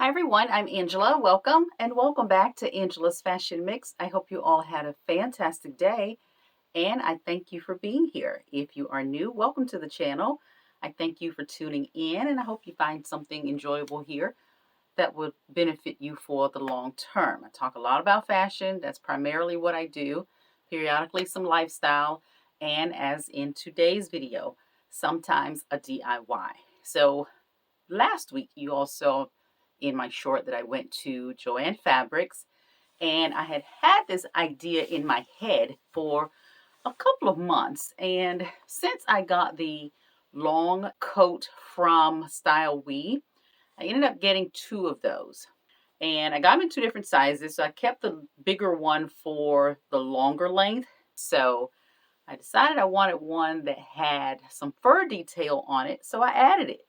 Hi everyone, I'm Angela. Welcome and welcome back to Angela's Fashion Mix. I hope you all had a fantastic day and I thank you for being here. If you are new, welcome to the channel. I thank you for tuning in and I hope you find something enjoyable here that would benefit you for the long term. I talk a lot about fashion. That's primarily what I do. Periodically some lifestyle, and as in today's video, sometimes a DIY. So last week you all saw in my short that I went to Joann Fabrics, and I had this idea in my head for a couple of months. And since I got the long coat from StyleWe, I ended up getting two of those. And I got them in two different sizes. So I kept the bigger one for the longer length. So I decided I wanted one that had some fur detail on it. So I added it.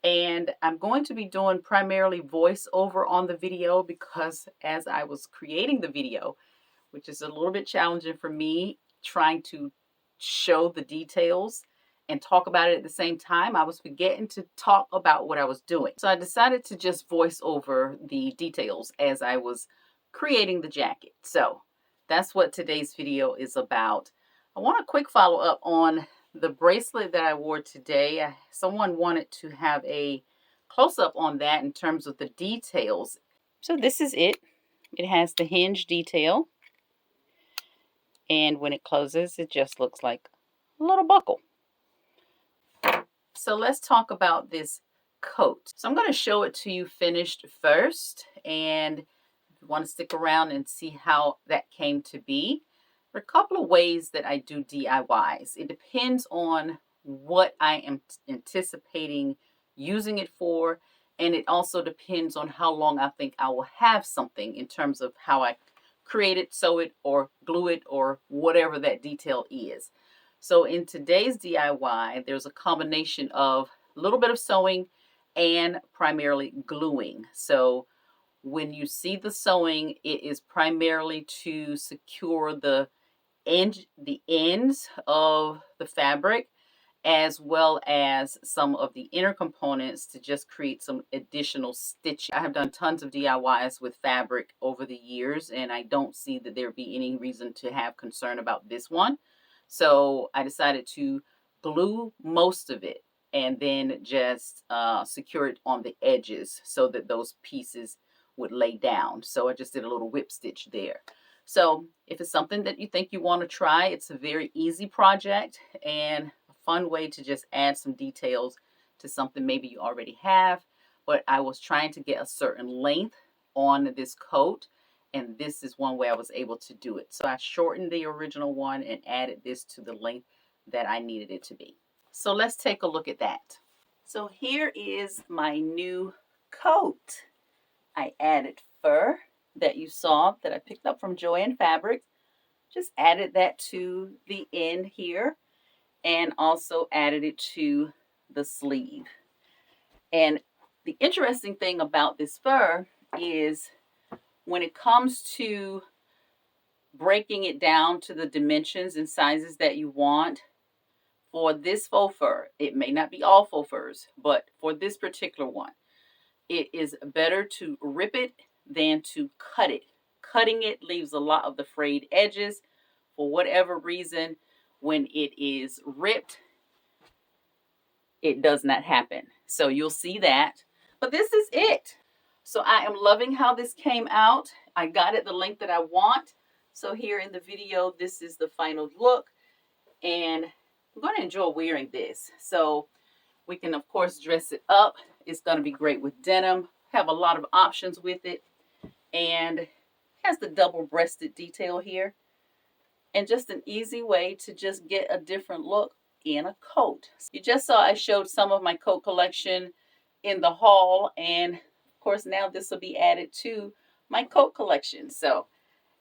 And I'm going to be doing primarily voiceover on the video because as I was creating the video, which is a little bit challenging for me, trying to show the details and talk about it at the same time, I was forgetting to talk about what I was doing. So I decided to just voice over the details as I was creating the jacket. So that's what today's video is about. I want a quick follow up on the bracelet that I wore today. Someone wanted to have a close up on that in terms of the details. So this is it. It has the hinge detail. And when it closes, it just looks like a little buckle. So let's talk about this coat. So I'm going to show it to you finished first. And if you want to stick around and see how that came to be, there are a couple of ways that I do DIYs. It depends on what I am anticipating using it for. And it also depends on how long I think I will have something in terms of how I create it, sew it, or glue it, or whatever that detail is. So in today's DIY, there's a combination of a little bit of sewing and primarily gluing. So when you see the sewing, it is primarily to secure the ends of the fabric, as well as some of the inner components to just create some additional stitch. I have done tons of DIYs with fabric over the years, and I don't see that there be any reason to have concern about this one. So I decided to glue most of it and then just secure it on the edges so that those pieces would lay down. So I just did a little whip stitch there. So if it's something that you think you want to try, it's a very easy project and a fun way to just add some details to something maybe you already have. But I was trying to get a certain length on this coat, and this is one way I was able to do it. So I shortened the original one and added this to the length that I needed it to be. So let's take a look at that. So here is my new coat. I added fur that you saw that I picked up from Joann Fabrics. Just added that to the end here and also added it to the sleeve. And the interesting thing about this fur is when it comes to breaking it down to the dimensions and sizes that you want, for this faux fur, it may not be all faux furs, but for this particular one, it is better to rip it than to cut it. Cutting it leaves a lot of the frayed edges. For whatever reason, when it is ripped, it does not happen. So you'll see that. But this is it. So I am loving how this came out. I got it the length that I want. So here in the video, this is the final look. And I'm going to enjoy wearing this. So we can, of course, dress it up. It's going to be great with denim. Have a lot of options with it. And it has the double-breasted detail here. And just an easy way to just get a different look in a coat. You just saw I showed some of my coat collection in the haul. And, of course, now this will be added to my coat collection. So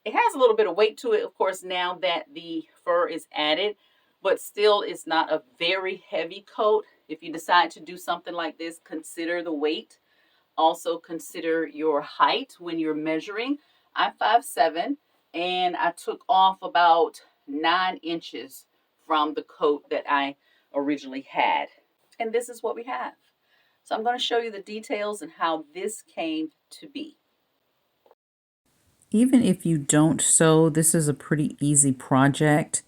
it has a little bit of weight to it, of course, now that the fur is added. But still, it's not a very heavy coat. If you decide to do something like this, consider the weight. Also consider your height when you're measuring. I'm 5'7", and I took off about 9 inches from the coat that I originally had. And this is what we have. So I'm going to show you the details and how this came to be. Even if you don't sew, this is a pretty easy project.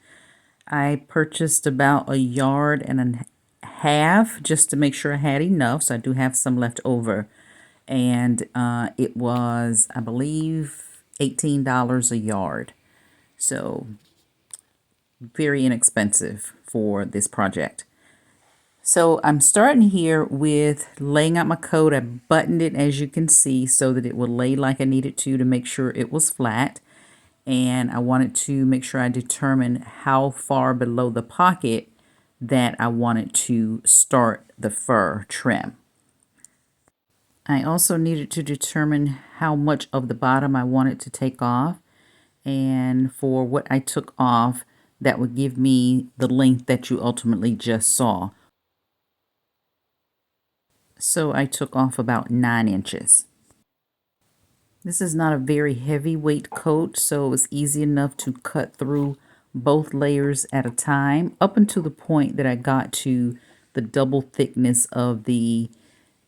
I purchased about 1.5 yards just to make sure I had enough, so I do have some left over. And it was, I believe, $18 a yard. So very inexpensive for this project. So I'm starting here with laying out my coat. I buttoned it, as you can see, so that it would lay like I needed to make sure it was flat. And I wanted to make sure I determined how far below the pocket that I wanted to start the fur trim. I also needed to determine how much of the bottom I wanted to take off. And for what I took off, that would give me the length that you ultimately just saw. So I took off about 9 inches. This is not a very heavyweight coat, so it's easy enough to cut through both layers at a time up until the point that I got to the double thickness of the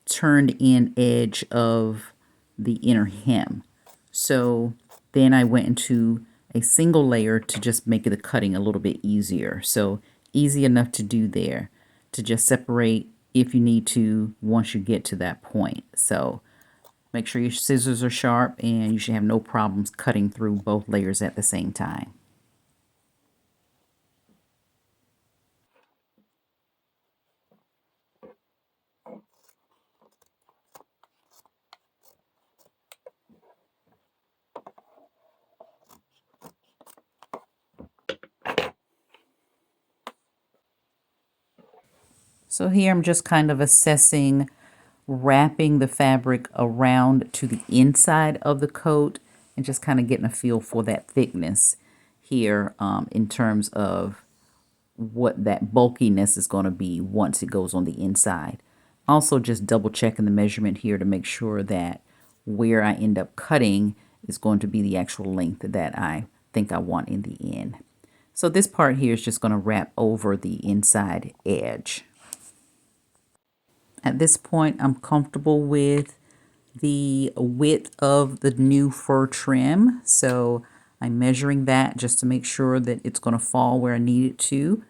turned in edge of the inner hem. So then I went into a single layer to just make the cutting a little bit easier. So easy enough to do there, to just separate if you need to once you get to that point. So make sure your scissors are sharp and you should have no problems cutting through both layers at the same time. So here I'm just kind of assessing, wrapping the fabric around to the inside of the coat and just kind of getting a feel for that thickness here in terms of what that bulkiness is going to be once it goes on the inside. Also just double checking the measurement here to make sure that where I end up cutting is going to be the actual length that I think I want in the end. So this part here is just going to wrap over the inside edge. At this point, I'm comfortable with the width of the new fur trim. So I'm measuring that just to make sure that it's going to fall where I need it to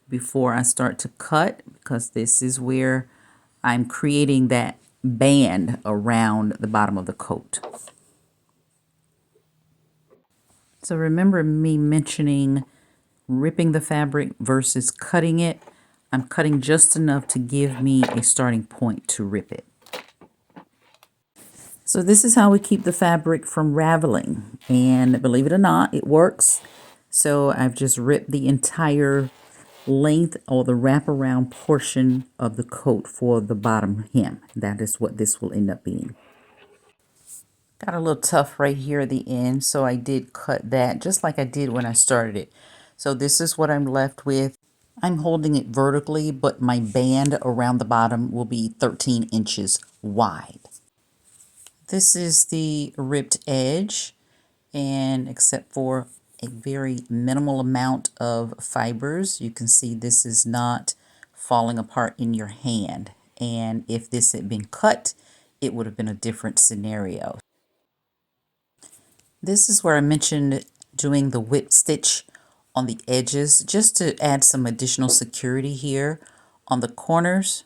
before I start to cut, because this is where I'm creating that band around the bottom of the coat. So remember me mentioning ripping the fabric versus cutting it. I'm cutting just enough to give me a starting point to rip it. So this is how we keep the fabric from raveling, and believe it or not, it works. So I've just ripped the entire length or the wraparound portion of the coat for the bottom hem. That is what this will end up being. Got a little tough right here at the end, so I did cut that just like I did when I started it. So this is what I'm left with. I'm holding it vertically, but my band around the bottom will be 13 inches wide. This is the ripped edge, and except for a very minimal amount of fibers, you can see this is not falling apart in your hand. And if this had been cut, it would have been a different scenario. This is where I mentioned doing the whip stitch on the edges just to add some additional security here on the corners.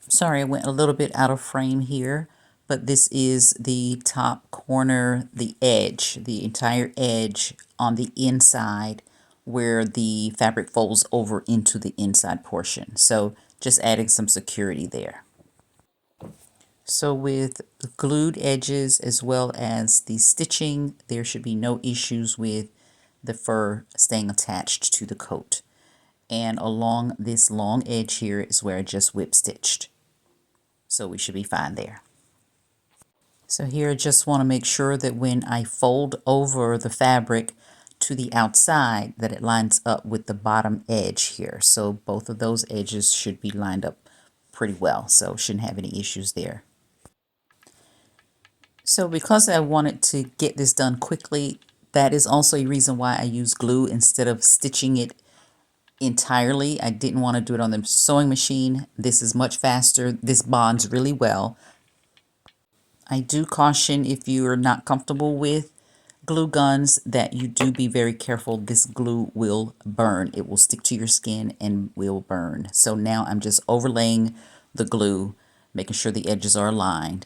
Sorry, I went a little bit out of frame here, but this is the top corner, the edge, the entire edge on the inside where the fabric folds over into the inside portion. So just adding some security there. So with the glued edges as well as the stitching, there should be no issues with the fur staying attached to the coat. And along this long edge here is where I just whip stitched. So we should be fine there. So here I just want to make sure that when I fold over the fabric to the outside that it lines up with the bottom edge here. So both of those edges should be lined up pretty well. So shouldn't have any issues there. So because I wanted to get this done quickly, that is also a reason why I use glue instead of stitching it entirely. I didn't want to do it on the sewing machine. This is much faster. This bonds really well. I do caution, if you are not comfortable with glue guns, that you do be very careful. This glue will burn. It will stick to your skin and will burn. So now I'm just overlaying the glue, making sure the edges are aligned,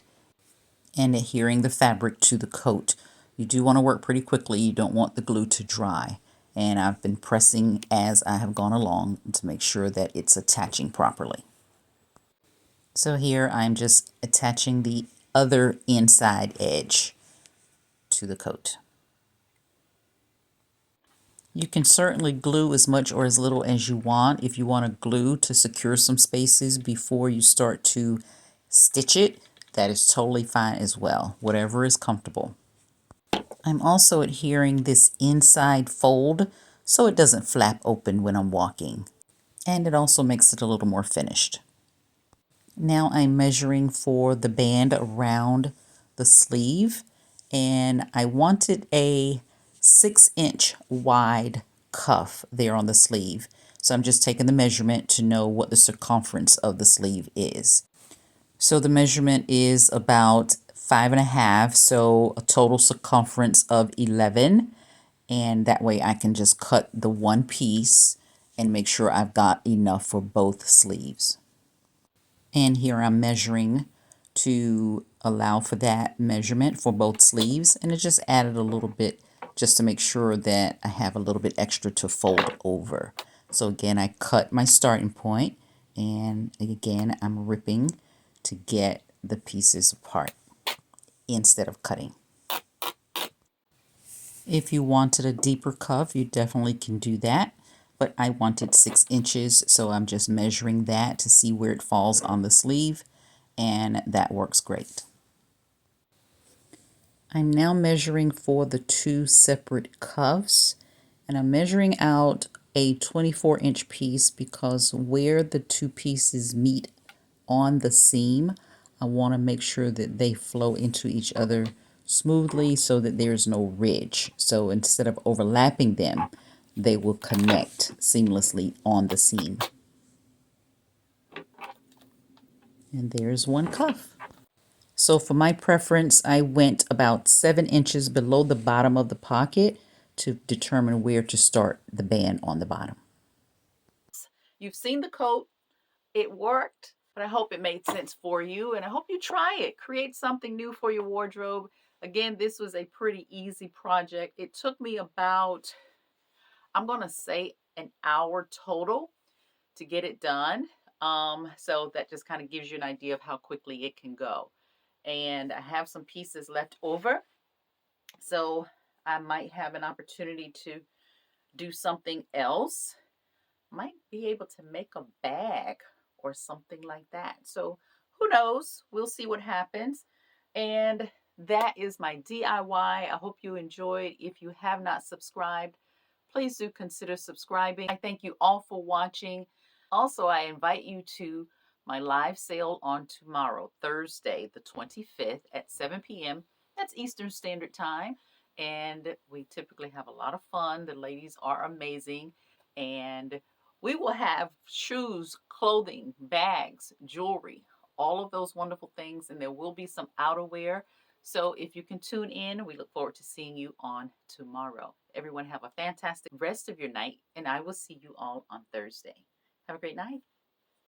and adhering the fabric to the coat. You do want to work pretty quickly. You don't want the glue to dry. And I've been pressing as I have gone along to make sure that it's attaching properly. So here I'm just attaching the other inside edge to the coat. You can certainly glue as much or as little as you want. If you want to glue to secure some spaces before you start to stitch it, that is totally fine as well, whatever is comfortable. I'm also adhering this inside fold so it doesn't flap open when I'm walking. And it also makes it a little more finished. Now I'm measuring for the band around the sleeve, and I wanted a 6-inch wide cuff there on the sleeve. So I'm just taking the measurement to know what the circumference of the sleeve is. So the measurement is about 5.5, so a total circumference of 11. And that way I can just cut the one piece and make sure I've got enough for both sleeves. And here I'm measuring to allow for that measurement for both sleeves, and it just added a little bit just to make sure that I have a little bit extra to fold over. So again, I cut my starting point, and again I'm ripping to get the pieces apart instead of cutting. If you wanted a deeper cuff, you definitely can do that, but I wanted 6 inches, so I'm just measuring that to see where it falls on the sleeve, and that works great. I'm now measuring for the 2 separate cuffs, and I'm measuring out a 24-inch piece because where the 2 pieces meet on the seam, I want to make sure that they flow into each other smoothly so that there's no ridge. So instead of overlapping them, they will connect seamlessly on the seam. And there's one cuff. So for my preference, I went about 7 inches below the bottom of the pocket to determine where to start the band on the bottom. You've seen the coat. It worked, but I hope it made sense for you, and I hope you try it. Create something new for your wardrobe. Again, this was a pretty easy project. It took me about, I'm going to say, an hour total to get it done. So that just kind of gives you an idea of how quickly it can go. And I have some pieces left over, so I might have an opportunity to do something else. Might be able to make a bag or something like that. So who knows? We'll see what happens. And that is my DIY. I hope you enjoyed. If you have not subscribed, please do consider subscribing. I thank you all for watching. Also, I invite you to my live sale on tomorrow, Thursday, the 25th at 7 p.m. That's Eastern Standard Time. And we typically have a lot of fun. The ladies are amazing. And we will have shoes, clothing, bags, jewelry, all of those wonderful things. And there will be some outerwear. So if you can tune in, we look forward to seeing you on tomorrow. Everyone have a fantastic rest of your night, and I will see you all on Thursday. Have a great night.